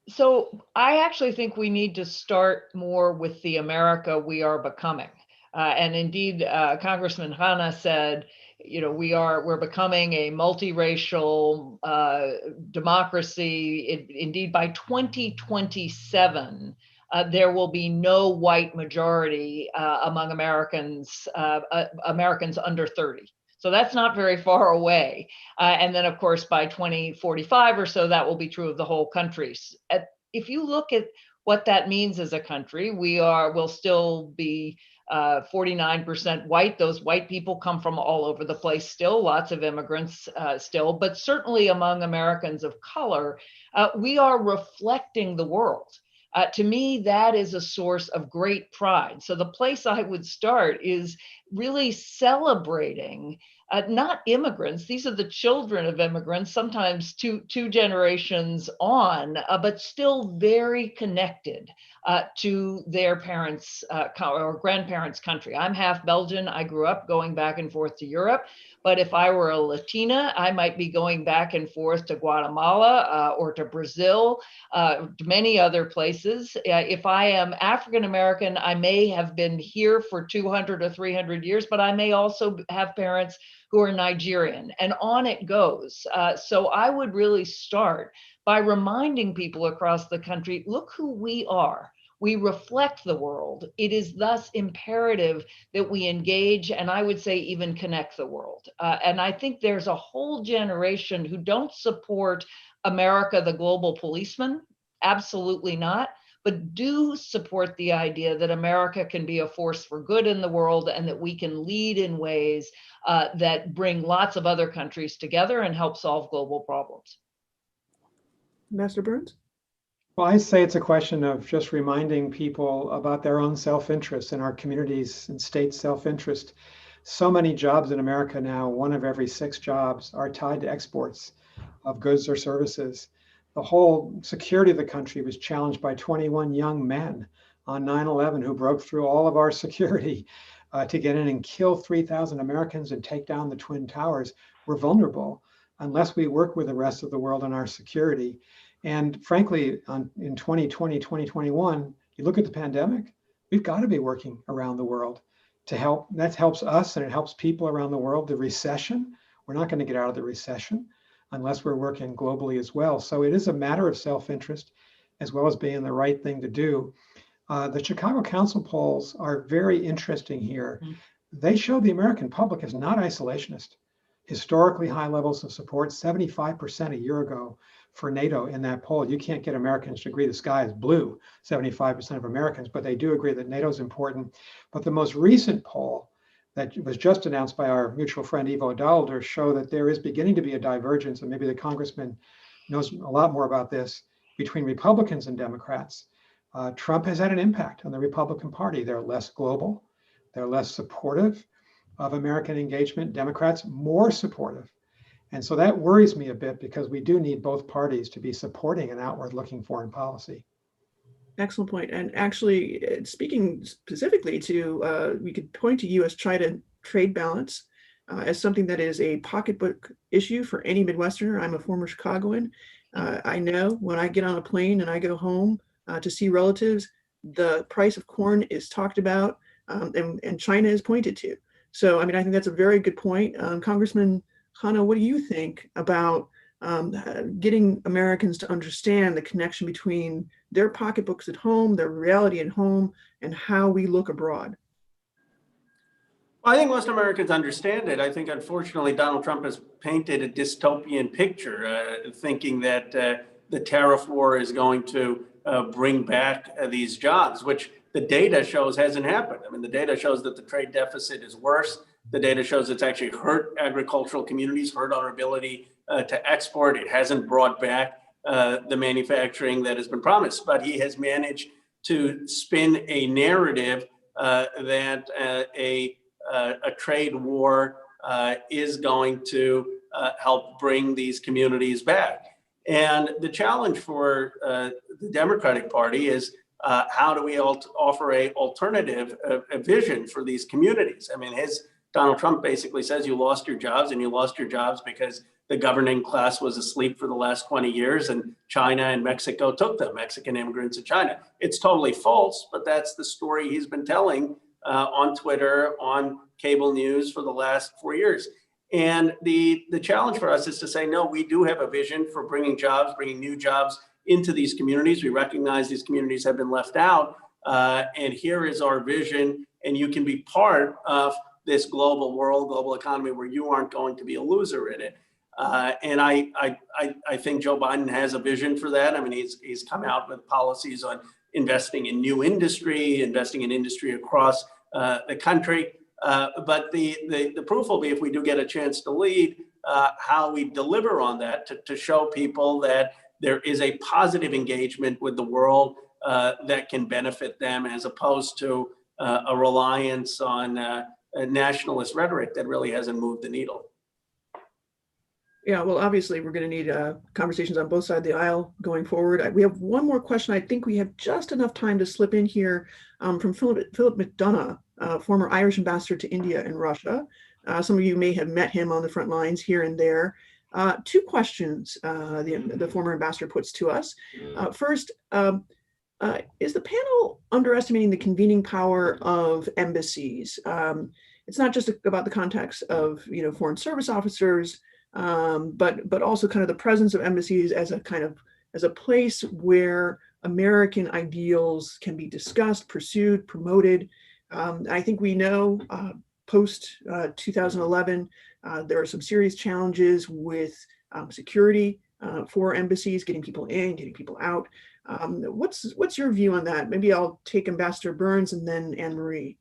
So I actually think we need to start more with the America we are becoming. And indeed, Congressman Khanna said, we're becoming a multiracial democracy. Indeed, by 2027, there will be no white majority among Americans under 30. So that's not very far away. And then, of course, by 2045 or so, that will be true of the whole country. If you look at what that means as a country, we'll still be 49% white. Those white people come from all over the place still, lots of immigrants still, but certainly among Americans of color, we are reflecting the world. To me, that is a source of great pride. So the place I would start is really celebrating not immigrants. These are the children of immigrants, sometimes two generations on, but still very connected to their parents' or grandparents' country. I'm half Belgian. I grew up going back and forth to Europe. But if I were a Latina, I might be going back and forth to Guatemala or to Brazil, to many other places. If I am African American, I may have been here for 200 or 300 years, but I may also have parents who are Nigerian, and on it goes. So I would really start by reminding people across the country, look who we are. We reflect the world. It is thus imperative that we engage, and I would say even connect the world. And I think there's a whole generation who don't support America, the global policeman. Absolutely not. but do support the idea that America can be a force for good in the world and that we can lead in ways that bring lots of other countries together and help solve global problems. Ambassador Burns? Well, I say it's a question of just reminding people about their own self-interest and our communities and state self-interest. So many jobs in America now, 1 of every 6 jobs are tied to exports of goods or services. The whole security of the country was challenged by 21 young men on 9/11 who broke through all of our security to get in and kill 3,000 Americans and take down the Twin Towers. We're vulnerable unless we work with the rest of the world on our security. And frankly, in 2020, 2021, you look at the pandemic, we've got to be working around the world to help. That helps us and it helps people around the world. The recession, we're not going to get out of the recession unless we're working globally as well. So it is a matter of self-interest as well as being the right thing to do. The Chicago Council polls are very interesting here. They show the American public is not isolationist. Historically high levels of support, 75% a year ago for NATO in that poll. You can't get Americans to agree the sky is blue, 75% of Americans, but they do agree that NATO is important. But the most recent poll that was just announced by our mutual friend Ivo Daalder show that there is beginning to be a divergence, and maybe the congressman knows a lot more about this, between Republicans and Democrats. Trump has had an impact on the Republican Party. They're less global, they're less supportive of American engagement. Democrats more supportive. And so that worries me a bit because we do need both parties to be supporting an outward-looking foreign policy. Excellent point. And actually, speaking specifically to, we could point to U.S.-China trade balance as something that is a pocketbook issue for any Midwesterner. I'm a former Chicagoan. I know when I get on a plane and I go home to see relatives, the price of corn is talked about and China is pointed to. So, I mean, I think that's a very good point. Congressman Khanna, what do you think about getting Americans to understand the connection between their pocketbooks at home, their reality at home, and how we look abroad? Well, I think most Americans understand it. I think, unfortunately, Donald Trump has painted a dystopian picture, thinking that the tariff war is going to bring back these jobs, which the data shows hasn't happened. I mean, the data shows that the trade deficit is worse. The data shows it's actually hurt agricultural communities, hurt our ability to export. It hasn't brought back the manufacturing that has been promised, but he has managed to spin a narrative that a trade war is going to help bring these communities back. And the challenge for the Democratic Party is how do we offer a alternative a vision for these communities? I mean, Donald Trump basically says you lost your jobs, and you lost your jobs because the governing class was asleep for the last 20 years and China and Mexico took them, Mexican immigrants in China. It's totally false, but that's the story he's been telling on Twitter, on cable news for the last 4 years. And the challenge for us is to say, no, we do have a vision for bringing jobs, bringing new jobs into these communities. We recognize these communities have been left out. And here is our vision. And you can be part of this global world, global economy where you aren't going to be a loser in it. And I think Joe Biden has a vision for that. I mean, he's come out with policies on investing in new industry, investing in industry across the country. But the proof will be, if we do get a chance to lead, how we deliver on that to show people that there is a positive engagement with the world that can benefit them, as opposed to a reliance on a nationalist rhetoric that really hasn't moved the needle. Yeah, well, obviously, we're going to need conversations on both sides of the aisle going forward. We have one more question. I think we have just enough time to slip in here from Philip McDonough, former Irish ambassador to India and Russia. Some of you may have met him on the front lines here and there. 2 questions the former ambassador puts to us. First, is the panel underestimating the convening power of embassies? It's not just about the context of foreign service officers, but also kind of the presence of embassies as a place where American ideals can be discussed, pursued, promoted. I think we know post 2011, there are some serious challenges with security for embassies, getting people in, getting people out. What's your view on that? Maybe I'll take Ambassador Burns and then Anne Marie.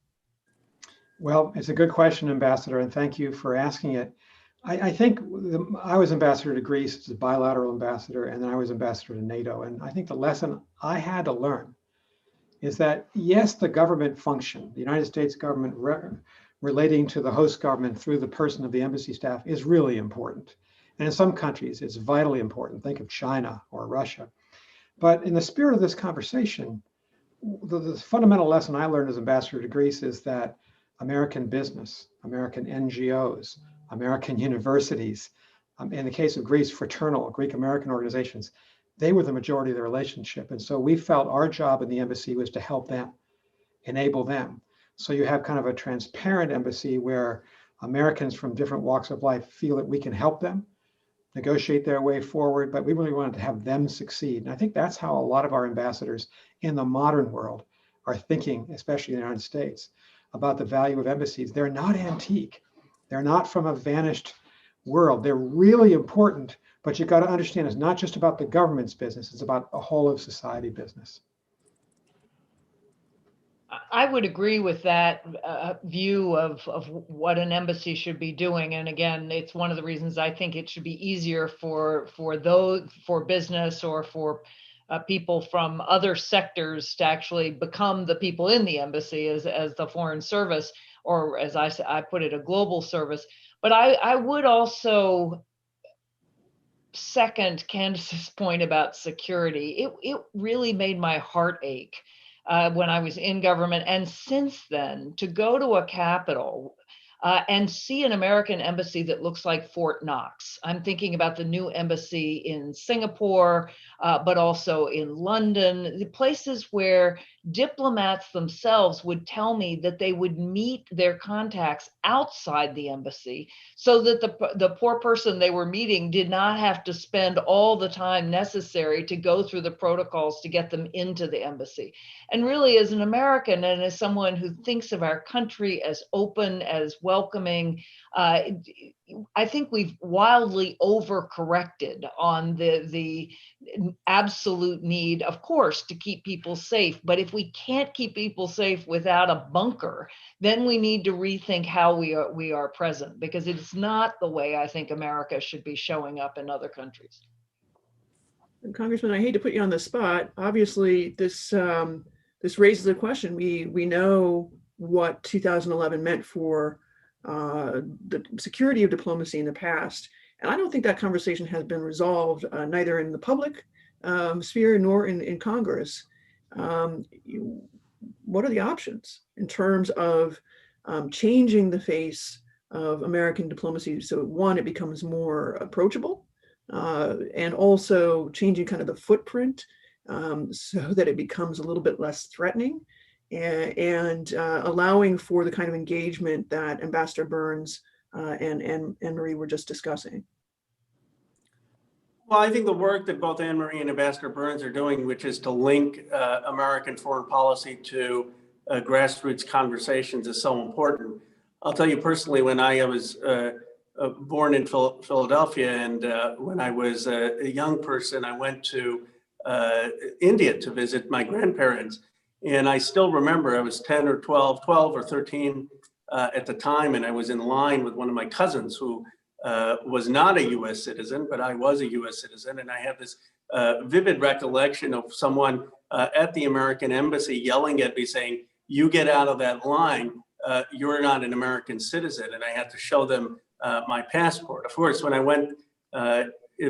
Well, it's a good question, Ambassador, and thank you for asking it. I think I was ambassador to Greece as a bilateral ambassador, and then I was ambassador to NATO. And I think the lesson I had to learn is that, yes, the government function, the United States government relating to the host government through the person of the embassy staff is really important. And in some countries, it's vitally important. Think of China or Russia. But in the spirit of this conversation, the fundamental lesson I learned as ambassador to Greece is that American business, American NGOs, American universities, in the case of Greece, fraternal Greek American organizations, they were the majority of the relationship. And so we felt our job in the embassy was to help them, enable them. So you have kind of a transparent embassy where Americans from different walks of life feel that we can help them negotiate their way forward, but we really wanted to have them succeed. And I think that's how a lot of our ambassadors in the modern world are thinking, especially in the United States, about the value of embassies. They're not antique. They're not from a vanished world. They're really important, but you got to understand it's not just about the government's business, it's about a whole of society business. I would agree with that view of what an embassy should be doing. And again, it's one of the reasons I think it should be easier for business or for people from other sectors to actually become the people in the embassy as the foreign service, or as I put it, a global service. But I would also second Candace's point about security. It really made my heart ache when I was in government, and since then, to go to a capital and see an American embassy that looks like Fort Knox. I'm thinking about the new embassy in Singapore, but also in London, the places where diplomats themselves would tell me that they would meet their contacts outside the embassy so that the poor person they were meeting did not have to spend all the time necessary to go through the protocols to get them into the embassy. And really, as an American and as someone who thinks of our country as open, as welcoming, I think we've wildly overcorrected on the absolute need, of course, to keep people safe. But if we can't keep people safe without a bunker, then we need to rethink how we are present, because it's not the way I think America should be showing up in other countries. Congressman, I hate to put you on the spot. Obviously, this raises a question. We know what 2011 meant for the security of diplomacy in the past. And I don't think that conversation has been resolved, neither in the public sphere nor in Congress. What are the options in terms of changing the face of American diplomacy so, one, it becomes more approachable, and also changing kind of the footprint so that it becomes a little bit less threatening, and allowing for the kind of engagement that Ambassador Burns and Marie were just discussing? Well, I think the work that both Anne Marie and Ambassador Burns are doing, which is to link American foreign policy to grassroots conversations, is so important. I'll tell you personally, when I was born in Philadelphia, and when I was a young person, I went to India to visit my grandparents. And I still remember I was 10 or 12 or 13 at the time, and I was in line with one of my cousins who was not a US citizen, but I was a US citizen. And I have this vivid recollection of someone at the American embassy yelling at me saying, "You get out of that line, you're not an American citizen." And I had to show them my passport. Of course, when I went,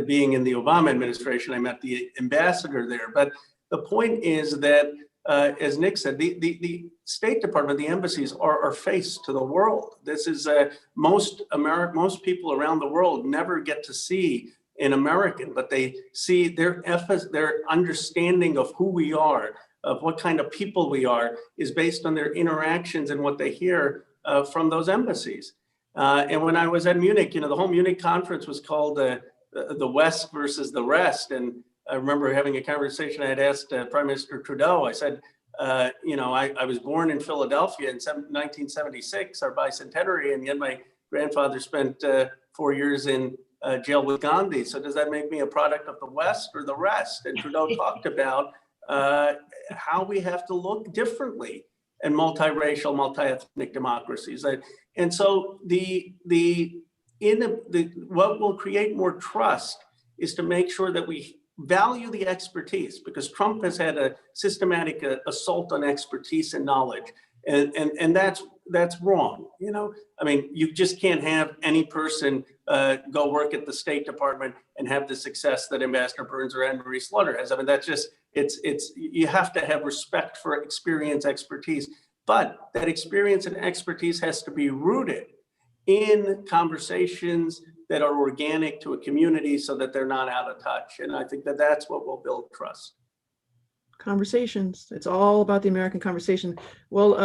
being in the Obama administration, I met the ambassador there. But the point is that, as Nick said, the State Department, the embassies are our face to the world. This is most people around the world never get to see an American, but they see their understanding of who we are, of what kind of people we are, is based on their interactions and what they hear from those embassies. And when I was at Munich, the whole Munich conference was called the West versus the Rest. And I remember having a conversation. I had asked Prime Minister Trudeau, I said, I was born in Philadelphia in 1976, our bicentenary, and yet my grandfather spent 4 years in jail with Gandhi. So does that make me a product of the West or the rest? And Trudeau talked about how we have to look differently in multiracial, multi-ethnic democracies. And so what will create more trust is to make sure that we value the expertise, because Trump has had a systematic assault on expertise and knowledge. And that's wrong. You know, I mean, you just can't have any person go work at the State Department and have the success that Ambassador Burns or Anne-Marie Slaughter has. I mean, that's just, you have to have respect for experience, expertise, but that experience and expertise has to be rooted in conversations that are organic to a community so that they're not out of touch. And I think that that's what will build trust. Conversations. It's all about the American conversation. Well,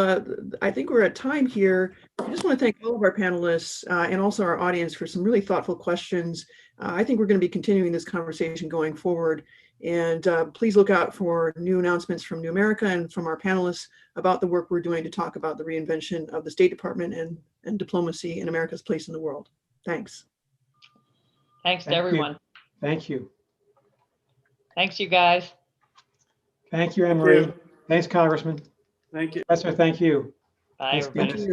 I think we're at time here. I just want to thank all of our panelists and also our audience for some really thoughtful questions. I think we're going to be continuing this conversation going forward. And please look out for new announcements from New America and from our panelists about the work we're doing to talk about the reinvention of the State Department and diplomacy in America's place in the world. Thanks. Thanks to everyone. Thank you. Thanks, you guys. Thank you, Anne-Marie. Thanks, Congressman. Thank you. Professor, thank you. Bye, Thanks, everybody. Thank you.